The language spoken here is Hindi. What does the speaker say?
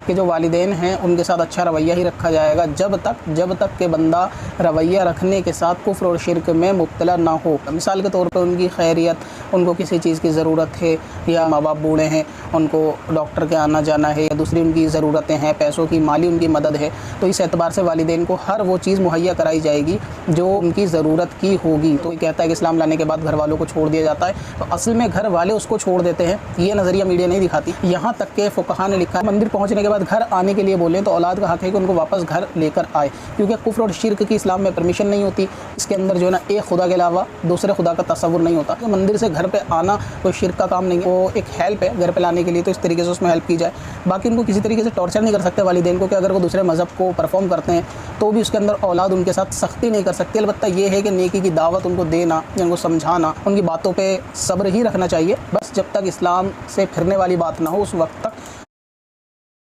कि जो वालिदैन हैं उनके साथ अच्छा रवैया ही रखा जाएगा जब तक कि बंदा रवैया रखने के साथ कुफ्र और शिरक में मुब्तला ना हो। मिसाल के तौर पे उनकी खैरियत, उनको किसी चीज़ की ज़रूरत है, या माँ बाप बूढ़े हैं, उनको डॉक्टर के आना जाना है, या दूसरी उनकी ज़रूरतें हैं, पैसों की, माली उनकी मदद है, तो इस एतबार से वालिदैन को हर वो चीज़ मुहैया कराई जाएगी जो उनकी ज़रूरत की होगी। तो ये कहता है कि इस्लाम लाने के बाद घर वालों को छोड़ दिया जाता है, तो असल में घर वाले उसको छोड़ देते हैं। ये नज़रिया मीडिया नहीं दिखाती। यहाँ तक के फ़ुक़हा ने लिखा है मंदिर पहुँचने के बाद घर आने के लिए बोलें तो औलाद का हक़ है कि उनको वापस घर लेकर आए, क्योंकि कुफ्र और शिरक की इस्लाम में परमिशन नहीं होती। इसके अंदर जो है ना, एक खुदा के अलावा दूसरे खुदा का तसव्वुर नहीं होता। तो मंदिर से घर पे आना कोई शिरक का काम नहीं है, वो एक हेल्प है घर पे लाने के लिए, तो इस तरीके से उसमें हेल्प की जाए। बाकी उनको किसी तरीके से टॉर्चर नहीं कर सकते वालिदैन को, कि अगर वो दूसरे मज़हब को परफॉर्म करते हैं तो भी उसके अंदर औलाद उनके साथ सख्ती नहीं कर सकती। अलबत्ता ये है कि नेकी की दावत उनको देना, उनको समझाना, उनकी बातों पर सब्र ही रखना चाहिए। बस जब तक इस्लाम से फिरने वाली बात ना हो उस वक्त तक